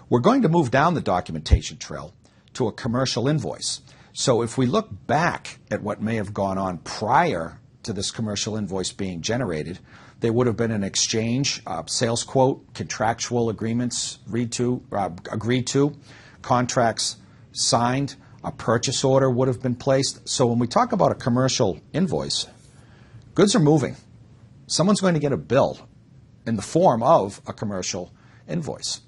We're going to move down the documentation trail to a commercial invoice. So if we look back at what may have gone on prior to this commercial invoice being generated, there would have been an exchange, sales quote, contractual agreements agreed to, contracts signed, a purchase order would have been placed. So when we talk about a commercial invoice, goods are moving. Someone's going to get a bill in the form of a commercial invoice.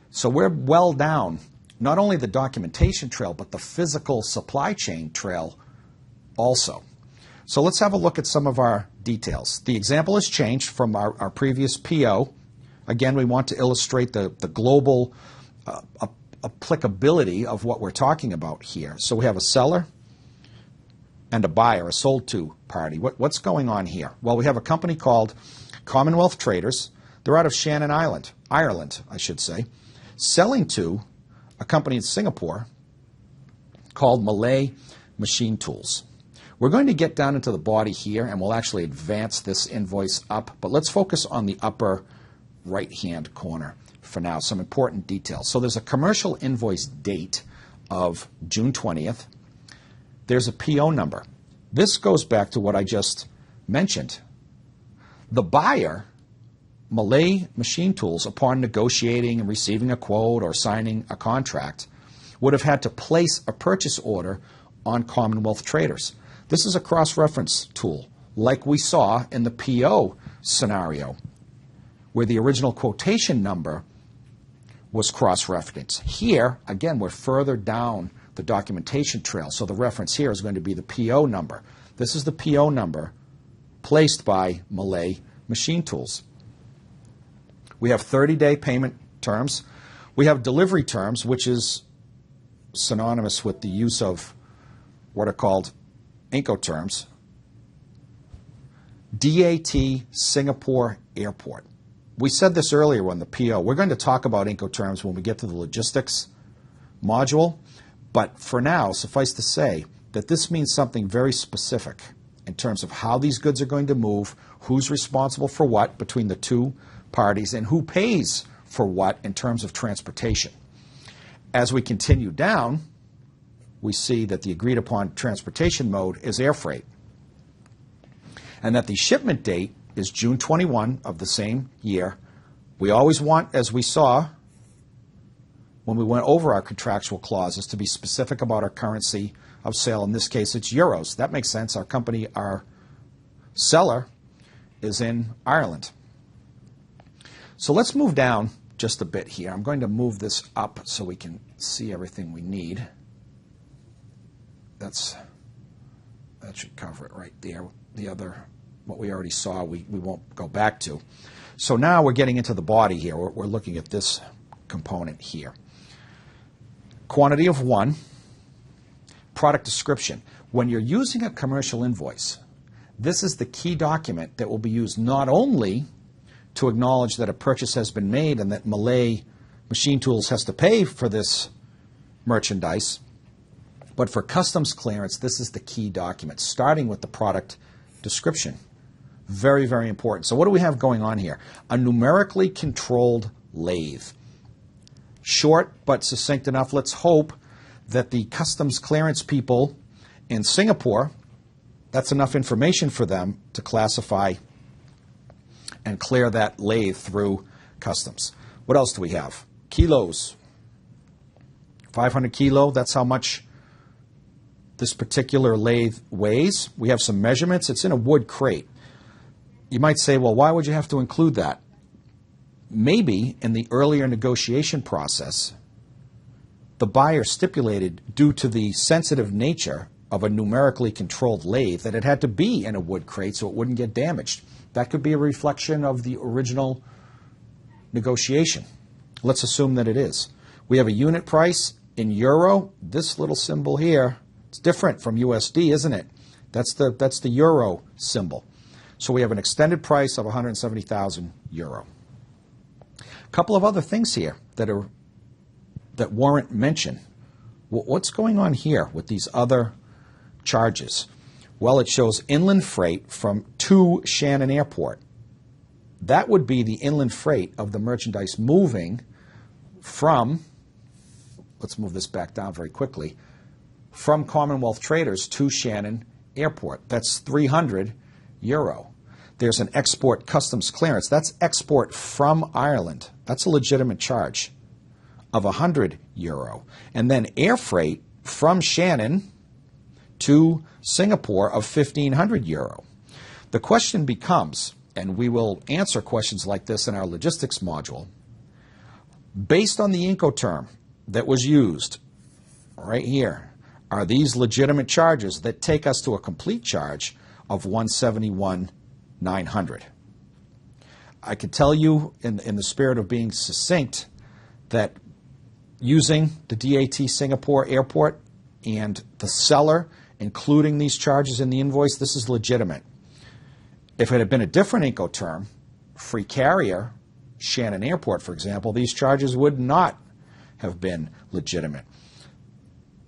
So we're well down not only the documentation trail, but the physical supply chain trail also. So let's have a look at some of our details. The example has changed from our previous PO. Again, we want to illustrate the global applicability of what we're talking about here. So we have a seller and a buyer, a sold to party. What's going on here? Well, we have a company called Commonwealth Traders. They're out of Shannon Island, Ireland, I should say, selling to a company in Singapore called Malay Machine Tools. We're going to get down into the body here, and we'll actually advance this invoice up, but let's focus on the upper right-hand corner for now, some important details. So there's a commercial invoice date of June 20th. There's a PO number. This goes back to what I just mentioned. The buyer, Malay Machine Tools, upon negotiating and receiving a quote or signing a contract, would have had to place a purchase order on Commonwealth Traders. This is a cross-reference tool, like we saw in the PO scenario, where the original quotation number was cross-referenced. Here, again, we're further down the documentation trail, so the reference here is going to be the PO number. This is the PO number placed by Malay Machine Tools. We have 30-day payment terms. We have delivery terms, which is synonymous with the use of what are called Incoterms. DAT Singapore Airport. We said this earlier on the PO. We're going to talk about Incoterms when we get to the logistics module, but for now, suffice to say that this means something very specific in terms of how these goods are going to move, who's responsible for what between the two parties, and who pays for what in terms of transportation. As we continue down, we see that the agreed upon transportation mode is air freight, and that the shipment date is June 21 of the same year. We always want, as we saw when we went over our contractual clauses, to be specific about our currency of sale. In this case, it's euros. That makes sense. Our company, our seller, is in Ireland. So let's move down just a bit here. I'm going to move this up so we can see everything we need. That should cover it right there. The other, what we already saw, we won't go back to. So now we're getting into the body here. We're looking at this component here. Quantity of one, product description. When you're using a commercial invoice, this is the key document that will be used not only to acknowledge that a purchase has been made and that Malay Machine Tools has to pay for this merchandise, but for customs clearance, this is the key document, starting with the product description. Very, very important. So what do we have going on here? A numerically controlled lathe. Short but succinct enough. Let's hope that the customs clearance people in Singapore, that's enough information for them to classify and clear that lathe through customs. What else do we have? Kilos. 500 kilo, that's how much this particular lathe weighs. We have some measurements. It's in a wood crate. You might say, well, why would you have to include that? Maybe in the earlier negotiation process, the buyer stipulated, due to the sensitive nature of a numerically controlled lathe, that it had to be in a wood crate so it wouldn't get damaged. That could be a reflection of the original negotiation. Let's assume that it is. We have a unit price in euro. This little symbol here, it's different from USD, isn't it? That's the euro symbol. So we have an extended price of 170,000 euro. A couple of other things here that warrant mention. What's going on here with these other charges? Well, it shows inland freight to Shannon Airport. That would be the inland freight of the merchandise moving from, let's move this back down very quickly, from Commonwealth Traders to Shannon Airport. That's €300. There's an export customs clearance. That's export from Ireland. That's a legitimate charge of €100. And then air freight from Shannon to Singapore of €1,500. The question becomes, and we will answer questions like this in our logistics module, based on the Incoterm that was used right here, are these legitimate charges that take us to a complete charge of $171,900? I can tell you in the spirit of being succinct that using the DAT Singapore Airport and the seller including these charges in the invoice, this is legitimate. If it had been a different Incoterm, free carrier, Shannon Airport, for example, these charges would not have been legitimate.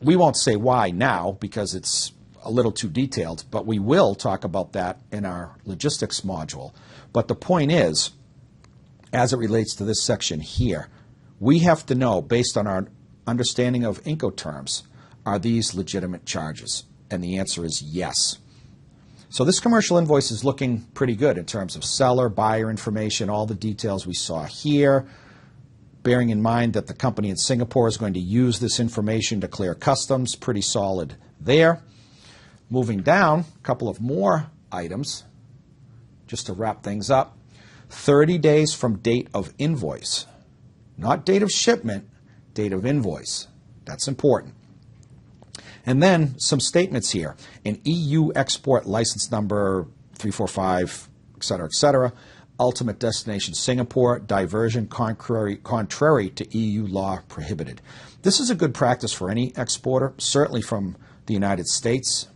We won't say why now because it's a little too detailed, but we will talk about that in our logistics module. But the point is, as it relates to this section here, we have to know, based on our understanding of Incoterms, are these legitimate charges? And the answer is yes. So this commercial invoice is looking pretty good in terms of seller, buyer information, all the details we saw here, bearing in mind that the company in Singapore is going to use this information to clear customs. Pretty solid there. Moving down, a couple of more items just to wrap things up. 30 days from date of invoice. Not date of shipment, date of invoice. That's important. And then some statements here. An EU export license number 345, et cetera, ultimate destination Singapore, diversion contrary to EU law prohibited. This is a good practice for any exporter, certainly from the United States,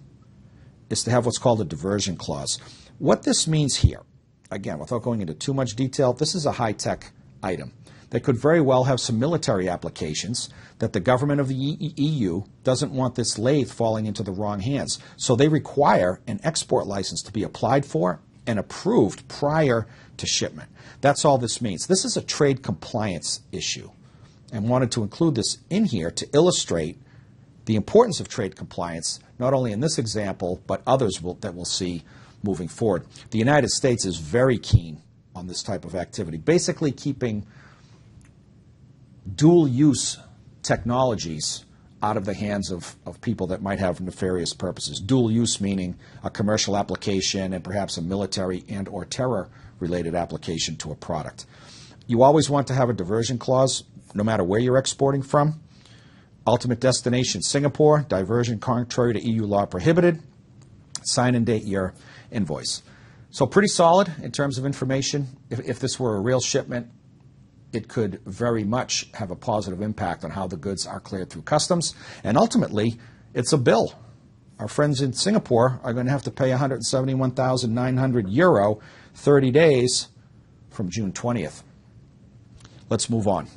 is to have what's called a diversion clause. What this means here, again, without going into too much detail, this is a high-tech item that could very well have some military applications that the government of the EU doesn't want this lathe falling into the wrong hands. So they require an export license to be applied for and approved prior to shipment. That's all this means. This is a trade compliance issue, and wanted to include this in here to illustrate the importance of trade compliance, not only in this example, but others that we'll see moving forward. The United States is very keen on this type of activity, basically keeping dual-use technologies out of the hands of people that might have nefarious purposes. Dual use meaning a commercial application and perhaps a military and or terror-related application to a product. You always want to have a diversion clause no matter where you're exporting from. Ultimate destination Singapore, diversion contrary to EU law prohibited. Sign and date your invoice. So pretty solid in terms of information. If this were a real shipment, it could very much have a positive impact on how the goods are cleared through customs. And ultimately, it's a bill. Our friends in Singapore are going to have to pay €171,900, 30 days from June 20th. Let's move on.